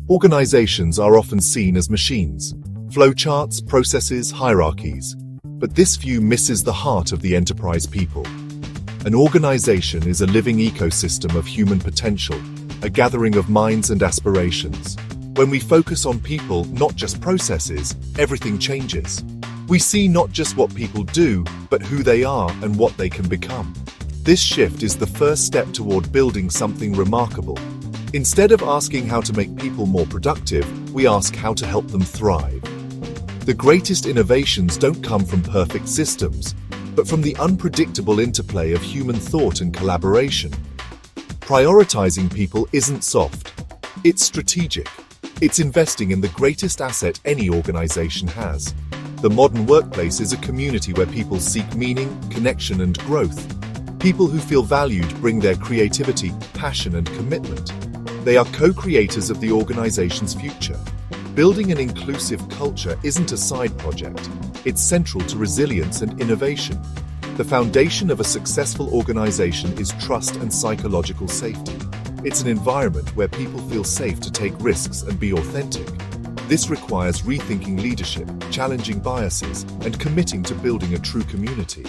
Organizations are often seen as machines, flowcharts, processes, hierarchies. But this view misses the heart of the enterprise people. An organization is a living ecosystem of human potential, a gathering of minds and aspirations. When we focus on people, not just processes, everything changes. We see not just what people do, but who they are and what they can become. This shift is the first step toward building something remarkable. Instead of asking how to make people more productive, we ask how to help them thrive. The greatest innovations don't come from perfect systems, but from the unpredictable interplay of human thought and collaboration. Prioritizing people isn't soft. It's strategic. It's investing in the greatest asset any organization has. The modern workplace is a community where people seek meaning, connection, and growth. People who feel valued bring their creativity, passion, and commitment. They are co-creators of the organization's future. Building an inclusive culture isn't a side project. It's central to resilience and innovation. The foundation of a successful organization is trust and psychological safety. It's an environment where people feel safe to take risks and be authentic. This requires rethinking leadership, challenging biases, and committing to building a true community.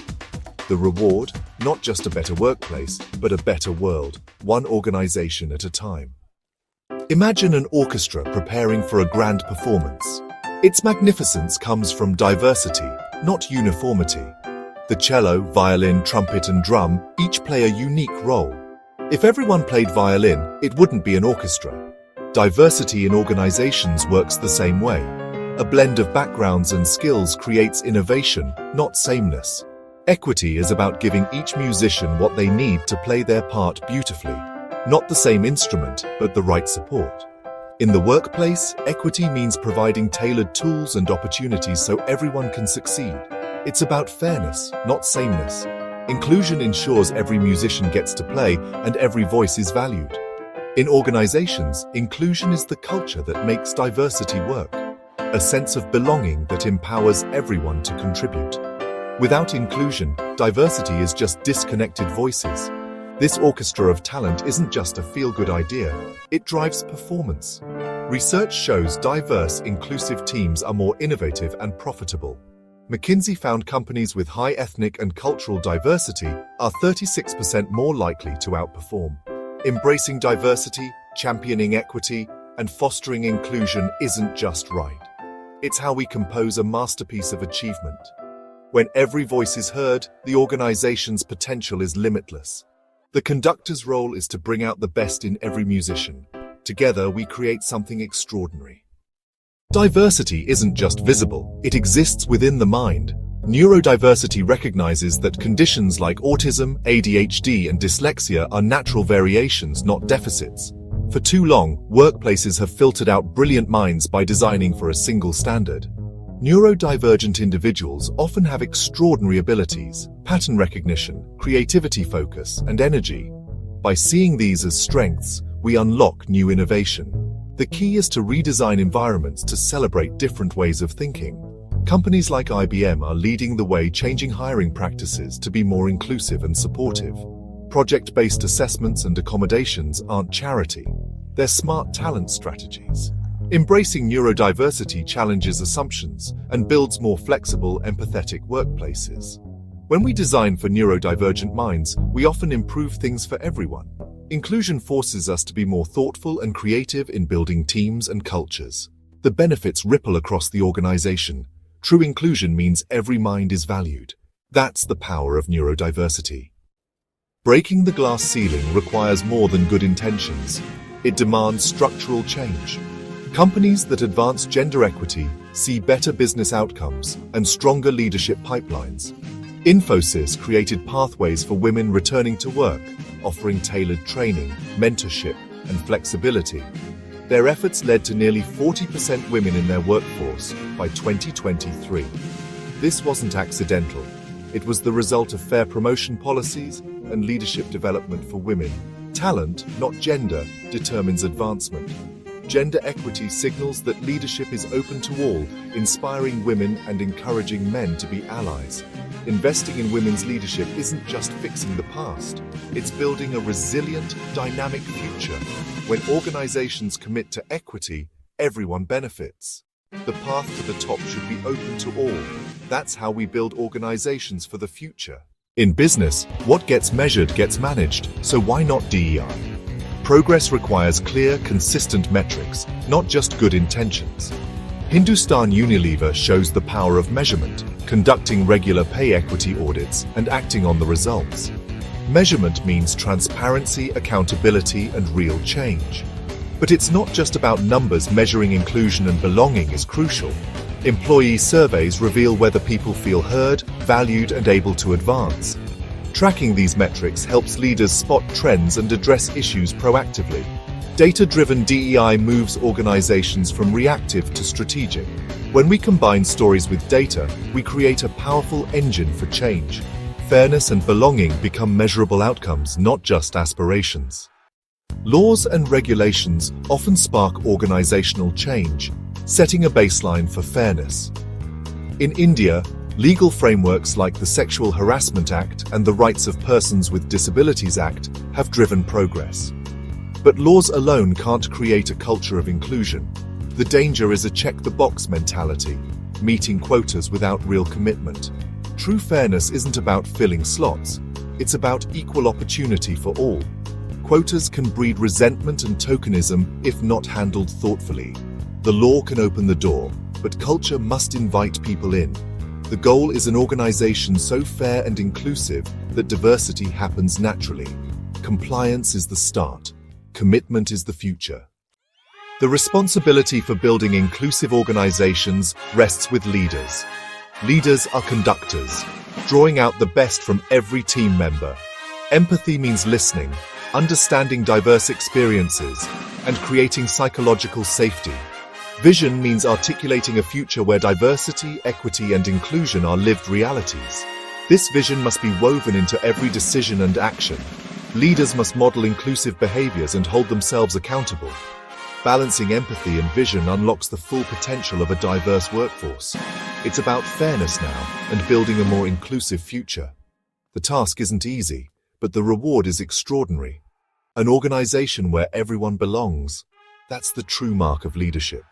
The reward, not just a better workplace, but a better world, one organization at a time. Imagine an orchestra preparing for a grand performance. Its magnificence comes from diversity, not uniformity. The cello, violin, trumpet, and drum each play a unique role. If everyone played violin, it wouldn't be an orchestra. Diversity in organizations works the same way. A blend of backgrounds and skills creates innovation, not sameness. Equity is about giving each musician what they need to play their part beautifully. Not the same instrument, but the right support. In the workplace, equity means providing tailored tools and opportunities so everyone can succeed. It's about fairness, not sameness. Inclusion ensures every musician gets to play and every voice is valued. In organizations, inclusion is the culture that makes diversity work. A sense of belonging that empowers everyone to contribute. Without inclusion, diversity is just disconnected voices. This orchestra of talent isn't just a feel-good idea, it drives performance. Research shows diverse, inclusive teams are more innovative and profitable. McKinsey found companies with high ethnic and cultural diversity are 36% more likely to outperform. Embracing diversity, championing equity, and fostering inclusion isn't just right. It's how we compose a masterpiece of achievement. When every voice is heard, the organization's potential is limitless. The conductor's role is to bring out the best in every musician. Together, we create something extraordinary. Diversity isn't just visible, it exists within the mind. Neurodiversity recognizes that conditions like autism, ADHD, and dyslexia are natural variations, not deficits. For too long, workplaces have filtered out brilliant minds by designing for a single standard. Neurodivergent individuals often have extraordinary abilities, pattern recognition, creativity focus, and energy. By seeing these as strengths, we unlock new innovation. The key is to redesign environments to celebrate different ways of thinking. Companies like IBM are leading the way, changing hiring practices to be more inclusive and supportive. Project-based assessments and accommodations aren't charity. They're smart talent strategies. Embracing neurodiversity challenges assumptions and builds more flexible, empathetic workplaces. When we design for neurodivergent minds, we often improve things for everyone. Inclusion forces us to be more thoughtful and creative in building teams and cultures. The benefits ripple across the organization. True inclusion means every mind is valued. That's the power of neurodiversity. Breaking the glass ceiling requires more than good intentions. It demands structural change. Companies that advance gender equity see better business outcomes and stronger leadership pipelines. Infosys created pathways for women returning to work, offering tailored training, mentorship, and flexibility. Their efforts led to nearly 40% women in their workforce by 2023. This wasn't accidental. It was the result of fair promotion policies and leadership development for women. Talent, not gender, determines advancement. Gender equity signals that leadership is open to all, inspiring women and encouraging men to be allies. Investing in women's leadership isn't just fixing the past, it's building a resilient, dynamic future. When organizations commit to equity, everyone benefits. The path to the top should be open to all. That's how we build organizations for the future. In business, what gets measured gets managed, so why not DEI? Progress requires clear, consistent metrics, not just good intentions. Hindustan Unilever shows the power of measurement, conducting regular pay equity audits and acting on the results. Measurement means transparency, accountability, and real change. But it's not just about numbers. Measuring inclusion and belonging is crucial. Employee surveys reveal whether people feel heard, valued, and able to advance. Tracking these metrics helps leaders spot trends and address issues proactively. Data-driven DEI moves organizations from reactive to strategic. When we combine stories with data, we create a powerful engine for change. Fairness and belonging become measurable outcomes, not just aspirations. Laws and regulations often spark organizational change, setting a baseline for fairness. In India, legal frameworks like the Sexual Harassment Act and the Rights of Persons with Disabilities Act have driven progress. But laws alone can't create a culture of inclusion. The danger is a check-the-box mentality, meeting quotas without real commitment. True fairness isn't about filling slots, it's about equal opportunity for all. Quotas can breed resentment and tokenism if not handled thoughtfully. The law can open the door, but culture must invite people in. The goal is an organization so fair and inclusive that diversity happens naturally. Compliance is the start. Commitment is the future. The responsibility for building inclusive organizations rests with leaders. Leaders are conductors, drawing out the best from every team member. Empathy means listening, understanding diverse experiences, and creating psychological safety. Vision means articulating a future where diversity, equity, and inclusion are lived realities. This vision must be woven into every decision and action. Leaders must model inclusive behaviors and hold themselves accountable. Balancing empathy and vision unlocks the full potential of a diverse workforce. It's about fairness now and building a more inclusive future. The task isn't easy, but the reward is extraordinary. An organization where everyone belongs, that's the true mark of leadership.